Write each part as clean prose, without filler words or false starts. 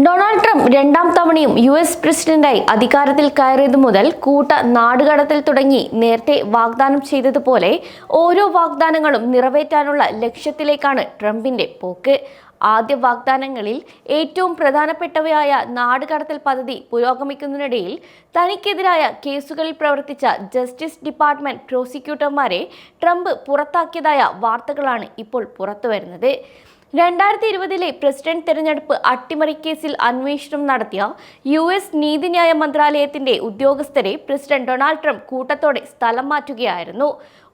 Donald Trump രണ്ടാം തവണയും US പ്രസിഡന്റായി അധികാരത്തിൽ കയറിയതു മുതൽ കൂട്ട നാടുകടത്തൽ തുടങ്ങി നേരത്തെ വാഗ്ദാനം ചെയ്തതുപോലെ ഓരോ വാഗ്ദാനങ്ങളും നിറവേറ്റാനുള്ള ലക്ഷ്യത്തിലേക്കാണ് ട്രംപിന്റെ പോക്ക്. ആദ്യ വാഗ്ദാനങ്ങളിൽ ഏറ്റവും പ്രധാനപ്പെട്ടവയായ നാടുകടത്തൽ പദ്ധതി പുരോഗമിക്കുന്നതിനിടയിൽ തനിക്കെതിരായ കേസുകളിൽ പ്രവർത്തിച്ച ജസ്റ്റിസ് ഡിപ്പാർട്ട്മെന്റ് പ്രോസിക്യൂട്ടർമാരെ ട്രംപ് പുറത്താക്കിയതായ വാർത്തകളാണ് ഇപ്പോൾ പുറത്തുവരുന്നത്. 2020 പ്രസിഡന്റ് തെരഞ്ഞെടുപ്പ് അട്ടിമറി കേസിൽ അന്വേഷണം നടത്തിയ US നീതിന്യായ മന്ത്രാലയത്തിന്റെ ഉദ്യോഗസ്ഥരെ പ്രസിഡന്റ് ഡൊണാൾഡ് ട്രംപ് കൂട്ടത്തോടെ സ്ഥലം മാറ്റുകയായിരുന്നു.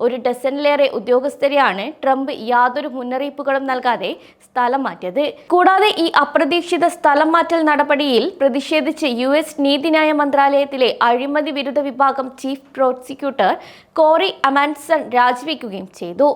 ഒരു ഡസനിലേറെ ഉദ്യോഗസ്ഥരെയാണ് ട്രംപ് യാതൊരു മുന്നറിയിപ്പുകളും നൽകാതെ സ്ഥലം മാറ്റിയത്. കൂടാതെ ഈ അപ്രതീക്ഷിത സ്ഥലം മാറ്റൽ നടപടിയിൽ പ്രതിഷേധിച്ച് US നീതിന്യായ മന്ത്രാലയത്തിലെ അഴിമതി വിരുദ്ധ വിഭാഗം ചീഫ് പ്രോസിക്യൂട്ടർ കോറി അമാൻഡ്സൺ രാജിവെക്കുകയും ചെയ്തു.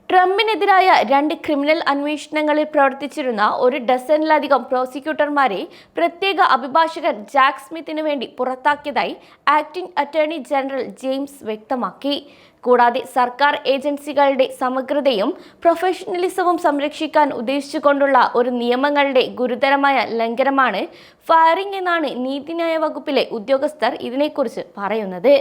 ട്രംപിനെതിരായ 2 ക്രിമിനൽ അന്വേഷണങ്ങളിൽ പ്രവർത്തിച്ചിരുന്ന ഒരു ഡസനിലധികം പ്രോസിക്യൂട്ടർമാരെ പ്രത്യേക അഭിഭാഷകൻ ജാക്ക് സ്മിത്തിന് വേണ്ടി പുറത്താക്കിയതായി ആക്ടിംഗ് അറ്റോർണി ജനറൽ ജെയിംസ് വ്യക്തമാക്കി. കൂടാതെ സർക്കാർ ഏജൻസികളുടെ സമഗ്രതയും പ്രൊഫഷണലിസവും സംരക്ഷിക്കാൻ ഉദ്ദേശിച്ചുകൊണ്ടുള്ള ഒരു നിയമങ്ങളുടെ ഗുരുതരമായ ലംഘനമാണ് ഫയറിംഗ് എന്നാണ് നീതിന്യായ വകുപ്പിലെ ഉദ്യോഗസ്ഥർ ഇതിനെക്കുറിച്ച് പറയുന്നത്.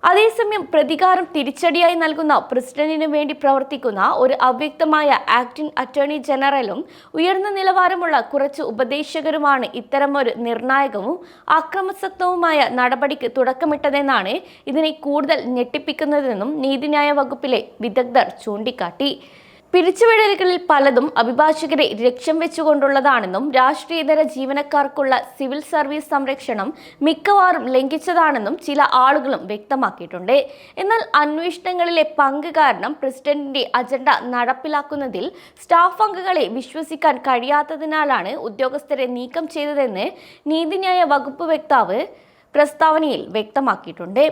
അതേസമയം പ്രതികാരം തിരിച്ചടിയായി നൽകുന്ന പ്രസിഡന്റിനു വേണ്ടി പ്രവർത്തിക്കുന്ന ഒരു അവ്യക്തമായ ആക്ടിംഗ് അറ്റോർണി ജനറലും ഉയർന്ന നിലവാരമുള്ള കുറച്ച് ഉപദേശകരുമാണ് ഇത്തരമൊരു നിർണായകവും അക്രമാസക്തവുമായ നടപടിക്ക് തുടക്കമിട്ടതെന്നാണ് ഇതിനെ കൂടുതൽ ഞെട്ടിപ്പിക്കുന്നതെന്നും നീതിന്യായ വകുപ്പിലെ വിദഗ്ധർ ചൂണ്ടിക്കാട്ടി. പിരിച്ചുവിടലുകളിൽ പലതും അഭിഭാഷകരെ ലക്ഷ്യം വെച്ചുകൊണ്ടുള്ളതാണെന്നും രാഷ്ട്രീയേതര ജീവനക്കാർക്കുള്ള സിവിൽ സർവീസ് സംരക്ഷണം മിക്കവാറും ലംഘിച്ചതാണെന്നും ചില ആളുകളും വ്യക്തമാക്കിയിട്ടുണ്ട്. എന്നാൽ അന്വേഷണങ്ങളിലെ പങ്ക് കാരണം പ്രസിഡന്റിന്റെ അജണ്ട നടപ്പിലാക്കുന്നതിൽ സ്റ്റാഫ് അംഗങ്ങളെ വിശ്വസിക്കാൻ കഴിയാത്തതിനാലാണ് ഉദ്യോഗസ്ഥരെ നീക്കം ചെയ്തതെന്ന് നീതിന്യായ വകുപ്പ് വക്താവ് പ്രസ്താവനയിൽ വ്യക്തമാക്കിയിട്ടുണ്ട്.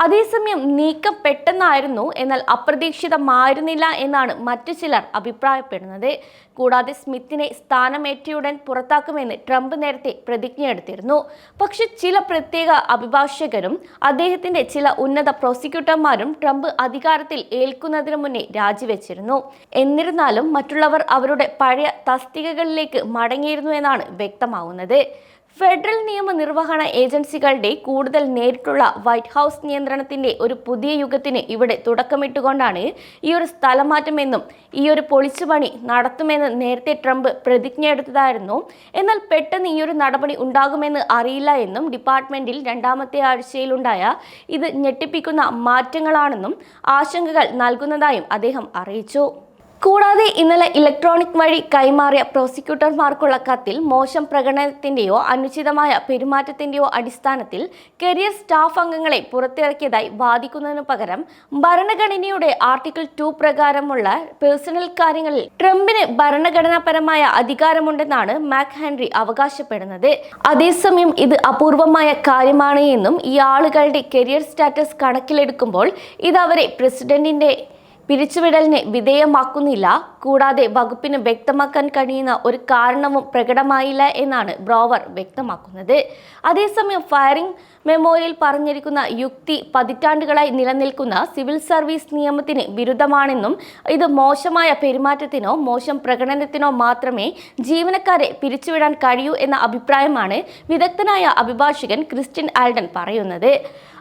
അതേസമയം നീക്കം പെട്ടെന്നായിരുന്നു, എന്നാൽ അപ്രതീക്ഷിതമായിരുന്നില്ല എന്നാണ് മറ്റു ചിലർ അഭിപ്രായപ്പെടുന്നത്. കൂടാതെ സ്മിത്തിനെ സ്ഥാനമേറ്റയുടൻ പുറത്താക്കുമെന്ന് ട്രംപ് നേരത്തെ പ്രതിജ്ഞയെടുത്തിരുന്നു. പക്ഷെ ചില പ്രത്യേക അഭിഭാഷകരും അദ്ദേഹത്തിന്റെ ചില ഉന്നത പ്രോസിക്യൂട്ടർമാരും ട്രംപ് അധികാരത്തിൽ ഏൽക്കുന്നതിന് മുന്നേ രാജിവെച്ചിരുന്നു. എന്നിരുന്നാലും മറ്റുള്ളവർ അവരുടെ പഴയ തസ്തികകളിലേക്ക് മടങ്ങിയിരുന്നു എന്നാണ് വ്യക്തമാവുന്നത്. ഫെഡറൽ നിയമനിർവഹണ ഏജൻസികളുടെ കൂടുതൽ നേരിട്ടുള്ള വൈറ്റ് ഹൗസ് നിയന്ത്രണത്തിന്റെ ഒരു പുതിയ യുഗത്തിന് ഇവിടെ തുടക്കമിട്ടുകൊണ്ടാണ് ഈ ഒരു സ്ഥലമാറ്റമെന്നും ഈ ഒരു പൊളിച്ചുപണി നടത്തുമെന്ന് നേരത്തെ ട്രംപ് പ്രതിജ്ഞയെടുത്തതായിരുന്നു. എന്നാൽ പെട്ടെന്ന് ഈ ഒരു നടപടി ഉണ്ടാകുമെന്ന് അറിയില്ല എന്നും ഡിപ്പാർട്ട്മെന്റിൽ രണ്ടാമത്തെ ആഴ്ചയിലുണ്ടായ ഇത് ഞെട്ടിപ്പിക്കുന്ന മാറ്റങ്ങളാണെന്നും ആശങ്കകൾ നൽകുന്നതായും അദ്ദേഹം അറിയിച്ചു. കൂടാതെ ഇന്നലെ ഇലക്ട്രോണിക് വഴി കൈമാറിയ പ്രോസിക്യൂട്ടർമാർക്കുള്ള കത്തിൽ മോശം പ്രകടനത്തിന്റെയോ അനുചിതമായ പെരുമാറ്റത്തിന്റെയോ അടിസ്ഥാനത്തിൽ കരിയർ സ്റ്റാഫ് അംഗങ്ങളെ പുറത്തിറക്കിയതായി വാദിക്കുന്നതിനു പകരം ഭരണഘടനയുടെ ആർട്ടിക്കിൾ 2 പ്രകാരമുള്ള പേഴ്സണൽ കാര്യങ്ങളിൽ ട്രംപിന് ഭരണഘടനാപരമായ അധികാരമുണ്ടെന്നാണ് മാക് ഹെൻറി അവകാശപ്പെടുന്നത്. അതേസമയം ഇത് അപൂർവമായ കാര്യമാണ് എന്നും ഈ ആളുകളുടെ കരിയർ സ്റ്റാറ്റസ് കണക്കിലെടുക്കുമ്പോൾ ഇത് അവരെ പ്രസിഡന്റിന്റെ പിരിച്ചുവിടലിന് വിധേയമാക്കുന്നില്ല. കൂടാതെ വകുപ്പിന് വ്യക്തമാക്കാൻ കഴിയുന്ന ഒരു കാരണവും പ്രകടമായില്ല എന്നാണ് ബ്രോവർ വ്യക്തമാക്കുന്നത്. അതേസമയം ഫയറിംഗ് മെമ്മോയിൽ പറഞ്ഞിരിക്കുന്ന യുക്തി പതിറ്റാണ്ടുകളായി നിലനിൽക്കുന്ന സിവിൽ സർവീസ് നിയമത്തിന് വിരുദ്ധമാണെന്നും ഇത് മോശമായ പെരുമാറ്റത്തിനോ മോശം പ്രകടനത്തിനോ മാത്രമേ ജീവനക്കാരെ പിരിച്ചുവിടാൻ കഴിയൂ എന്ന അഭിപ്രായമാണ് വിദഗ്ധനായ അഭിഭാഷകൻ ക്രിസ്റ്റ്യൻ ആൽഡൻ പറയുന്നത്.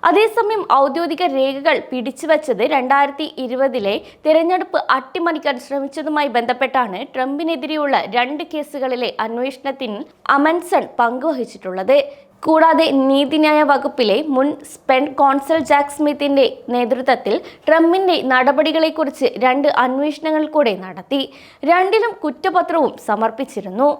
അതേസമയം ഔദ്യോഗിക രേഖകൾ പിടിച്ചുവച്ചത് 2020 തിരഞ്ഞെടുപ്പ് അട്ടിമറിക്കാൻ ശ്രമിച്ചതുമായി ബന്ധപ്പെട്ടാണ് ട്രംപിനെതിരെയുള്ള 2 കേസുകളിലെ അന്വേഷണത്തിൽ അമൻസൺ പങ്കുവഹിച്ചിട്ടുള്ളത്. കൂടാതെ നീതിന്യായ വകുപ്പിലെ മുൻ സ്പെൻ കോൺസൽ ജാക്ക് സ്മിത്തിന്റെ നേതൃത്വത്തിൽ ട്രംപിന്റെ നടപടികളെക്കുറിച്ച് 2 അന്വേഷണങ്ങൾ കൂടെ നടത്തി. 2ലും കുറ്റപത്രവും സമർപ്പിച്ചിരുന്നു.